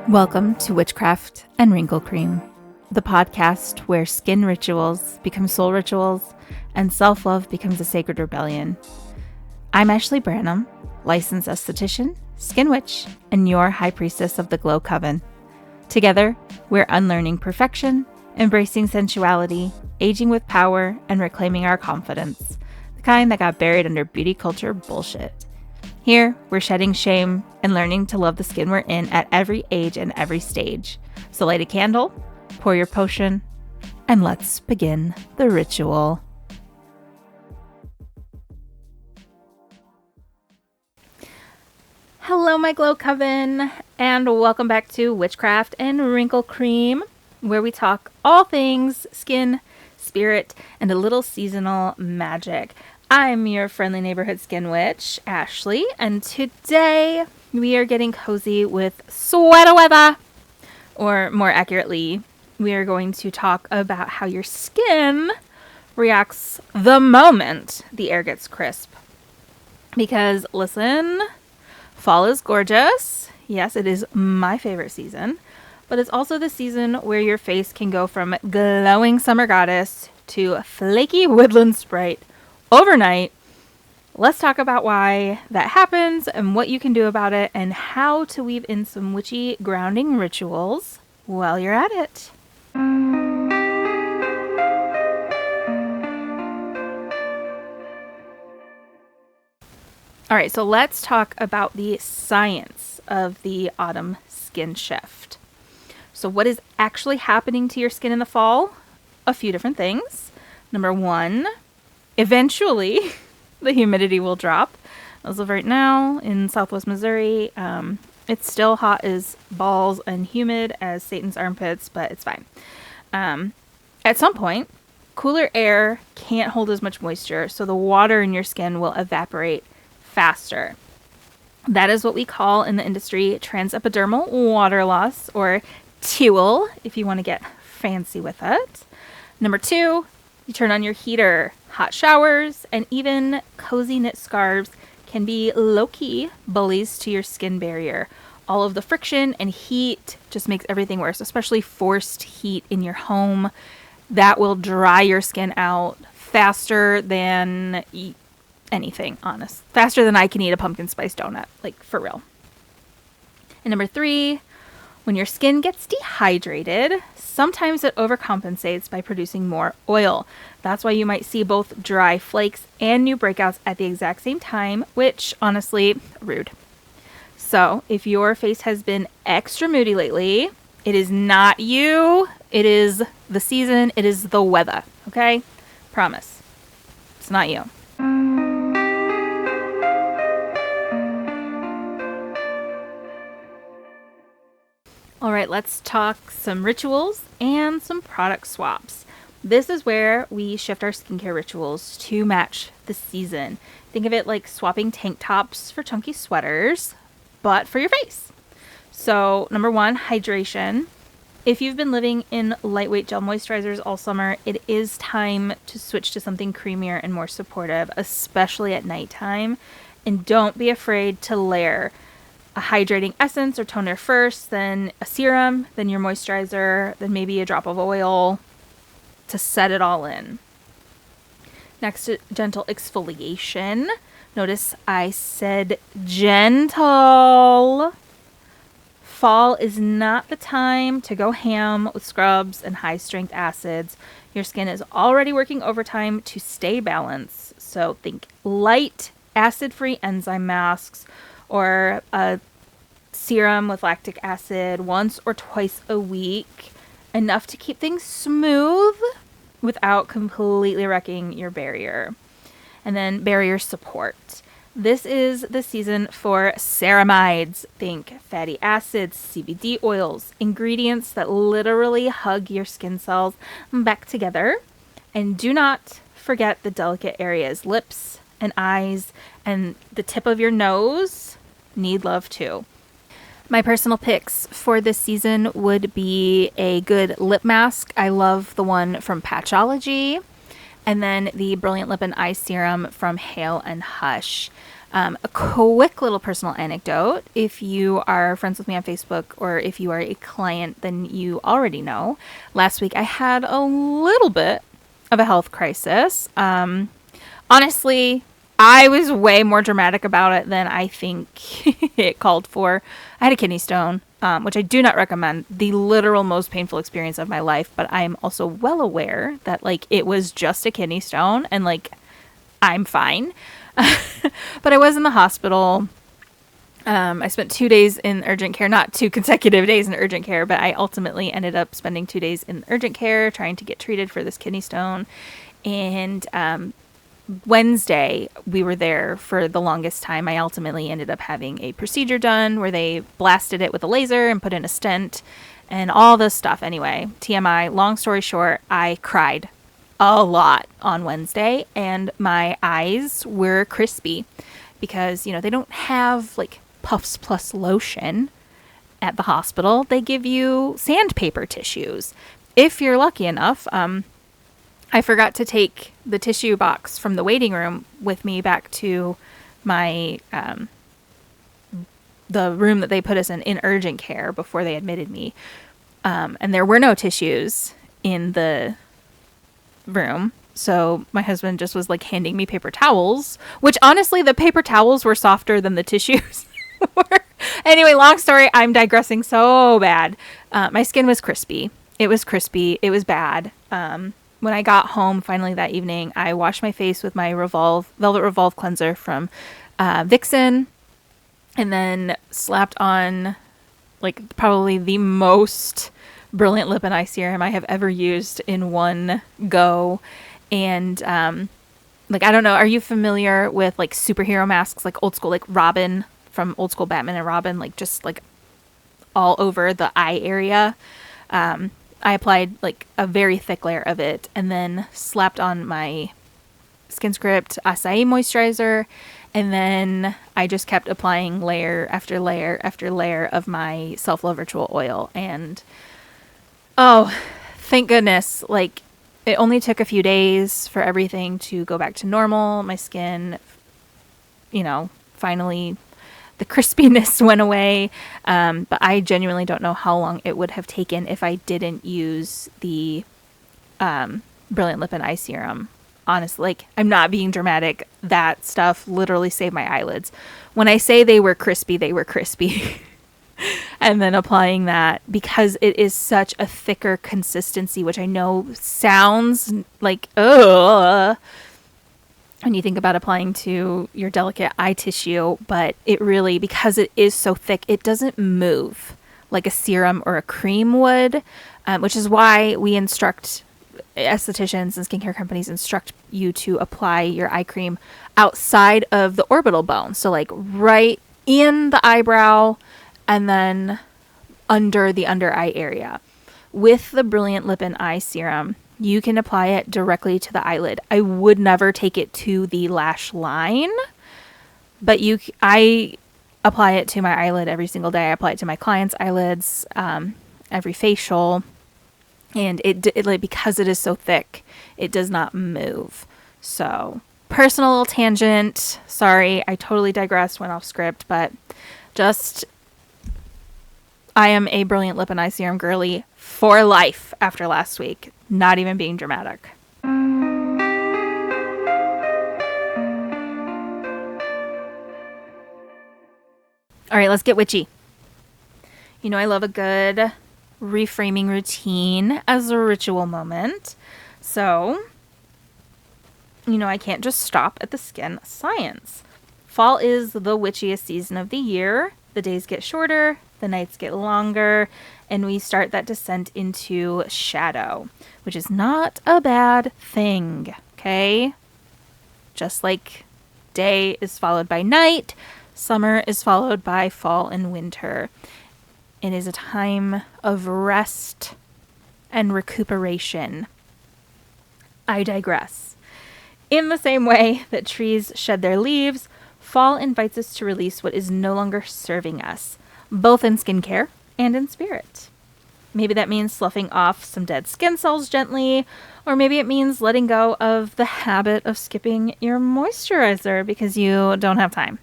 Welcome to Witchcraft and Wrinkle Cream, the podcast where skin rituals become soul rituals and self-love becomes a sacred rebellion. I'm Ashley Branham, licensed esthetician, skin witch, and your high priestess of the Glow Coven. Together, we're unlearning perfection, embracing sensuality, aging with power, and reclaiming our confidence, the kind that got buried under beauty culture bullshit. Here, we're shedding shame and learning to love the skin we're in at every age and every stage. So light a candle, pour your potion, and let's begin the ritual. Hello, my Glow Coven, and welcome back to Witchcraft and Wrinkle Cream, where we talk all things skin, spirit, and a little seasonal magic. I'm your friendly neighborhood skin witch, Ashley, and today we are getting cozy with sweater weather, or more accurately, we are going to talk about how your skin reacts the moment the air gets crisp. Because, listen, fall is gorgeous. Yes, it is my favorite season, but it's also the season where your face can go from glowing summer goddess to flaky woodland sprite overnight. Let's talk about why that happens and what you can do about it and how to weave in some witchy grounding rituals while you're at it. All right, so let's talk about the science of the autumn skin shift. So what is actually happening to your skin in the fall? A few different things. Number one, eventually, the humidity will drop. As of right now in Southwest Missouri, it's still hot as balls and humid as Satan's armpits, but it's fine. At some point, cooler air can't hold as much moisture, so the water in your skin will evaporate faster. That is what we call in the industry transepidermal water loss, or TEWL, if you want to get fancy with it. Number two, you turn on your heater. Hot showers and even cozy knit scarves can be low-key bullies to your skin barrier. All of the friction and heat just makes everything worse, especially forced heat in your home. That will dry your skin out faster than anything, honest. Faster than I can eat a pumpkin spice donut, like for real. And number three, when your skin gets dehydrated, sometimes it overcompensates by producing more oil. That's why you might see both dry flakes and new breakouts at the exact same time, which, honestly, rude. So, if your face has been extra moody lately, it is not you. It is the season. It is the weather, okay? Promise. It's not you. All right, let's talk some rituals and some product swaps. This is where we shift our skincare rituals to match the season. Think of it like swapping tank tops for chunky sweaters, but for your face. So, number one, hydration. If you've been living in lightweight gel moisturizers all summer, it is time to switch to something creamier and more supportive, especially at nighttime. And don't be afraid to layer a hydrating essence or toner first, then a serum, then your moisturizer, then maybe a drop of oil to set it all in. Next, gentle exfoliation. Notice I said gentle. Fall is not the time to go ham with scrubs and high strength acids. Your skin is already working overtime to stay balanced. So think light acid-free enzyme masks, or a serum with lactic acid once or twice a week, enough to keep things smooth without completely wrecking your barrier. And then barrier support. This is the season for ceramides. Think fatty acids, CBD oils, ingredients that literally hug your skin cells back together. And do not forget the delicate areas, lips and eyes, and the tip of your nose need love too. My personal picks for this season would be a good lip mask. I love the one from Patchology, and then the Brilliant Lip and Eye Serum from Hale and Hush. A quick little personal anecdote. If you are friends with me on Facebook or if you are a client, then you already know. Last week I had a little bit of a health crisis. Honestly, I was way more dramatic about it than I think it called for. I had a kidney stone, which I do not recommend. The literal most painful experience of my life, but I'm also well aware that like it was just a kidney stone and like I'm fine. But I was in the hospital. I spent 2 days in urgent care, not 2 consecutive days in urgent care, but I ultimately ended up spending 2 days in urgent care trying to get treated for this kidney stone. And Wednesday, we were there for the longest time. I ultimately ended up having a procedure done where they blasted it with a laser and put in a stent and all this stuff. Anyway, TMI, long story short, I cried a lot on Wednesday and my eyes were crispy because, you know, they don't have like Puffs Plus lotion at the hospital. They give you sandpaper tissues. If you're lucky enough, I forgot to take the tissue box from the waiting room with me back to my the room that they put us in urgent care before they admitted me. And there were no tissues in the room. So my husband just was like handing me paper towels, which honestly, the paper towels were softer than the tissues were. Anyway, long story, I'm digressing so bad. My skin was crispy. It was crispy. It was bad. When I got home finally that evening, I washed my face with my Velvet Revolve cleanser from Vixen, and then slapped on like probably the most brilliant lip and eye serum I have ever used in one go. And like, I don't know, are you familiar with like superhero masks, like old school, like Robin from old school Batman and Robin, like just like all over the eye area? I applied like a very thick layer of it and then slapped on my Skin Script Acai moisturizer. And then I just kept applying layer after layer after layer of my Self-Love Ritual oil. And oh, thank goodness. Like it only took a few days for everything to go back to normal. My skin, you know, finally the crispiness went away, but I genuinely don't know how long it would have taken if I didn't use the Brilliant Lip and Eye Serum. Honestly, like, I'm not being dramatic. That stuff literally saved my eyelids. When I say they were crispy, they were crispy. And then applying that, because it is such a thicker consistency, which I know sounds like, ugh, when you think about applying to your delicate eye tissue, but it really, because it is so thick, it doesn't move like a serum or a cream would, which is why we instruct estheticians and skincare companies instruct you to apply your eye cream outside of the orbital bone. So like right in the eyebrow and then under the under eye area. With the Brilliant Lip and Eye Serum, you can apply it directly to the eyelid. I would never take it to the lash line, but I apply it to my eyelid every single day. I apply it to my clients' eyelids, every facial, and it like, because it is so thick, it does not move. So, personal little tangent. Sorry, I totally digressed, went off script, but just I am a Brilliant Lip and Eye Serum girly for life after last week. Not even being dramatic. All right, let's get witchy. You know, I love a good reframing routine as a ritual moment. So, you know, I can't just stop at the skin science. Fall is the witchiest season of the year. The days get shorter, the nights get longer, and we start that descent into shadow, which is not a bad thing, okay? Just like day is followed by night, summer is followed by fall and winter. It is a time of rest and recuperation. I digress. In the same way that trees shed their leaves, fall invites us to release what is no longer serving us, both in skincare and in spirit. Maybe that means sloughing off some dead skin cells gently, or maybe it means letting go of the habit of skipping your moisturizer because you don't have time.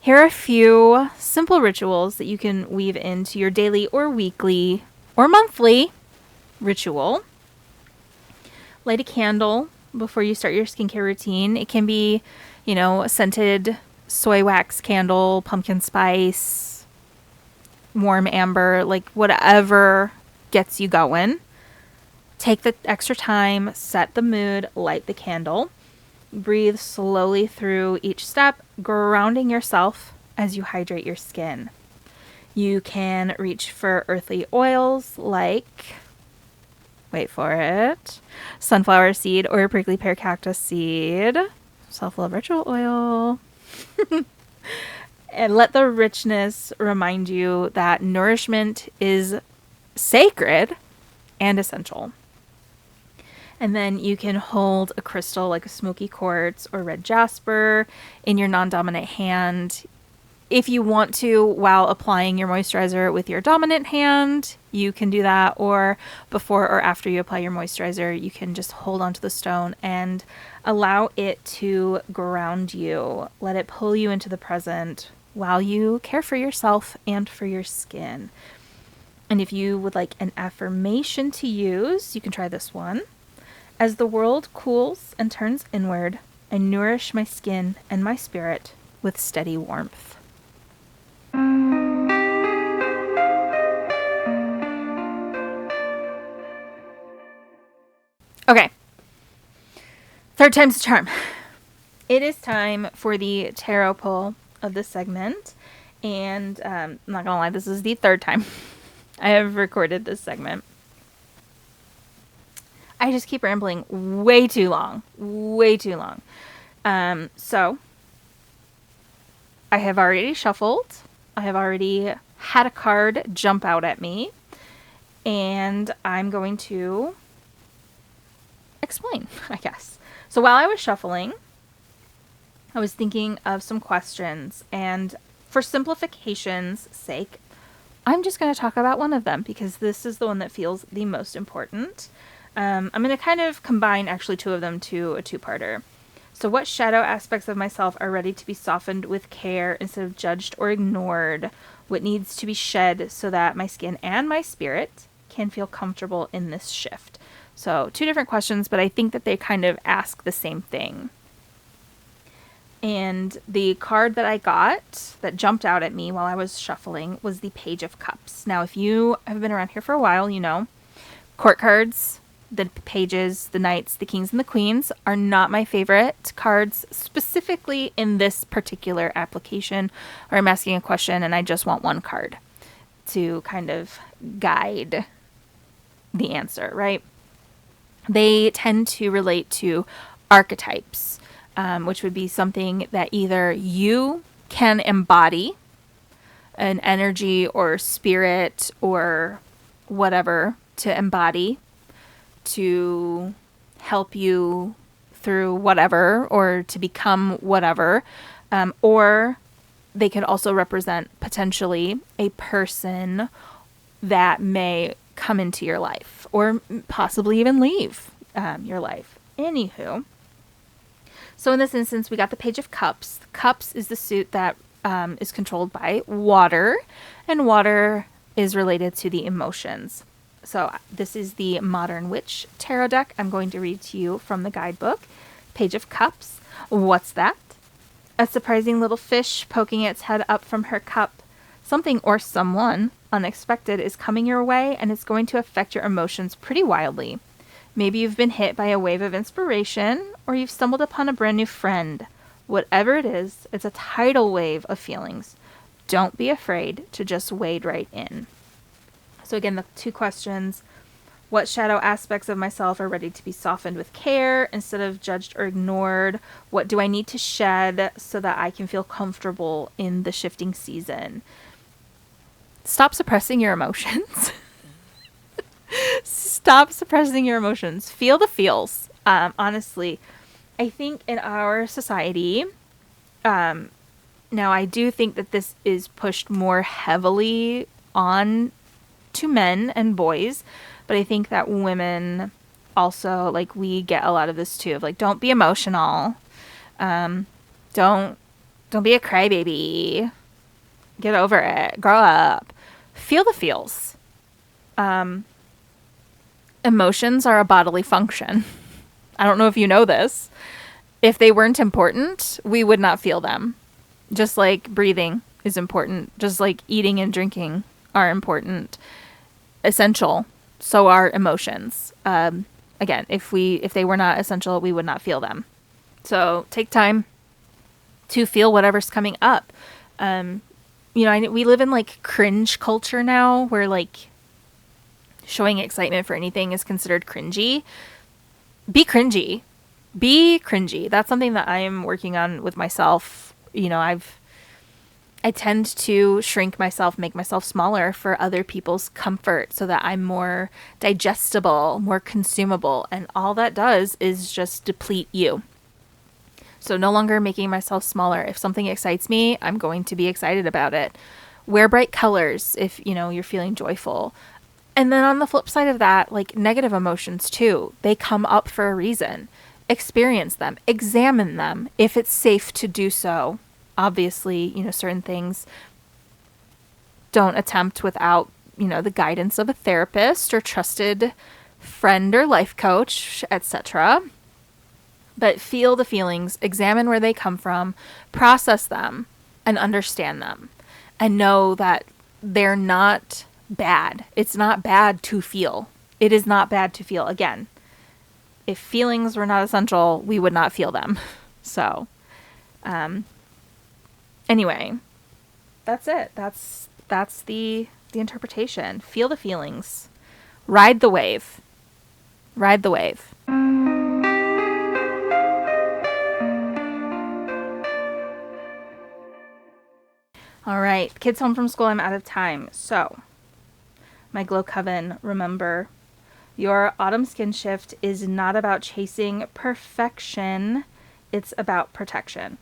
Here are a few simple rituals that you can weave into your daily or weekly or monthly ritual. Light a candle before you start your skincare routine. It can be, a scented soy wax candle, pumpkin spice, warm amber, like whatever gets you going. Take the extra time, set the mood, light the candle. Breathe slowly through each step, grounding yourself as you hydrate your skin. You can reach for earthy oils like, wait for it, sunflower seed or prickly pear cactus seed, self-love ritual oil. And let the richness remind you that nourishment is sacred and essential. And then you can hold a crystal like a smoky quartz or red jasper in your non-dominant hand. If you want to, while applying your moisturizer with your dominant hand, you can do that. Or before or after you apply your moisturizer, you can just hold onto the stone and allow it to ground you. Let it pull you into the present while you care for yourself and for your skin. And if you would like an affirmation to use, you can try this one. As the world cools and turns inward, I nourish my skin and my spirit with steady warmth. Okay. Third time's the charm. It is time for the tarot pull of this segment. And I'm not going to lie, this is the third time I have recorded this segment. I just keep rambling way too long. So I have already shuffled. I have already had a card jump out at me. And I'm going to explain, I guess. So while I was shuffling, I was thinking of some questions. And for simplification's sake, I'm just going to talk about one of them because this is the one that feels the most important. I'm going to kind of combine actually two of them to a two-parter. So what shadow aspects of myself are ready to be softened with care instead of judged or ignored? What needs to be shed so that my skin and my spirit can feel comfortable in this shift? So two different questions, but I think that they kind of ask the same thing. And the card that I got that jumped out at me while I was shuffling was the Page of Cups. Now, if you have been around here for a while, you know, court cards, the pages, the knights, the kings, and the queens are not my favorite cards, specifically in this particular application, where I'm asking a question and I just want one card to kind of guide the answer, right? They tend to relate to archetypes, which would be something that either you can embody, an energy or spirit or whatever to embody, to help you through whatever or to become whatever, or they could also represent potentially a person that may come into your life or possibly even leave your life. Anywho, so in this instance, we got the Page of Cups. Cups is the suit that is controlled by water, and water is related to the emotions. So this is the Modern Witch Tarot deck. I'm going to read to you from the guidebook. Page of Cups. What's that? A surprising little fish poking its head up from her cup. Something or someone unexpected is coming your way, and it's going to affect your emotions pretty wildly. Maybe you've been hit by a wave of inspiration, or you've stumbled upon a brand new friend. Whatever it is, it's a tidal wave of feelings. Don't be afraid to just wade right in. So again, the two questions: what shadow aspects of myself are ready to be softened with care instead of judged or ignored? What do I need to shed so that I can feel comfortable in the shifting season? Stop suppressing your emotions. Stop suppressing your emotions. Feel the feels. Honestly, I think in our society, now I do think that this is pushed more heavily on to men and boys, but I think that women also, we get a lot of this too, of don't be emotional. Don't Don't be a crybaby. Get over it. Grow up. Feel the feels. Emotions are a bodily function. I don't know if you know this. If they weren't important, we would not feel them. Just like breathing is important. Just like eating and drinking are important. Essential. So are emotions. Again, if they were not essential, we would not feel them. So take time to feel whatever's coming up. We live in like cringe culture now, where like showing excitement for anything is considered cringy. Be cringy. Be cringy. That's something that I am working on with myself. I tend to shrink myself, make myself smaller for other people's comfort so that I'm more digestible, more consumable. And all that does is just deplete you. So no longer making myself smaller. If something excites me, I'm going to be excited about it. Wear bright colors if, you're feeling joyful. And then on the flip side of that, like negative emotions too, they come up for a reason. Experience them, examine them if it's safe to do so. Obviously, certain things don't attempt without, the guidance of a therapist or trusted friend or life coach, etc. But feel the feelings, examine where they come from, process them, and understand them. And know that they're not bad. It's not bad to feel. It is not bad to feel. Again, if feelings were not essential, we would not feel them. So, anyway, that's it. That's the interpretation. Feel the feelings. Ride the wave. Ride the wave. All right, kids home from school, I'm out of time. So, my Glow Coven, remember, your autumn skin shift is not about chasing perfection. It's about protection.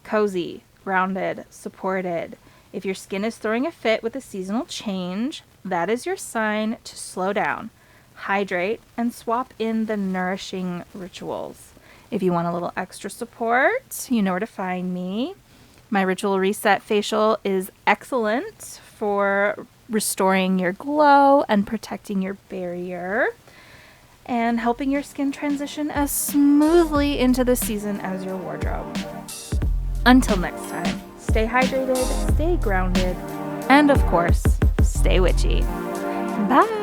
Cozy, grounded, supported. If your skin is throwing a fit with a seasonal change, that is your sign to slow down, hydrate, and swap in the nourishing rituals. If you want a little extra support, you know where to find me. My Ritual Reset facial is excellent for restoring your glow and protecting your barrier and helping your skin transition as smoothly into the season as your wardrobe. Until next time, stay hydrated, stay grounded, and of course, stay witchy. Bye!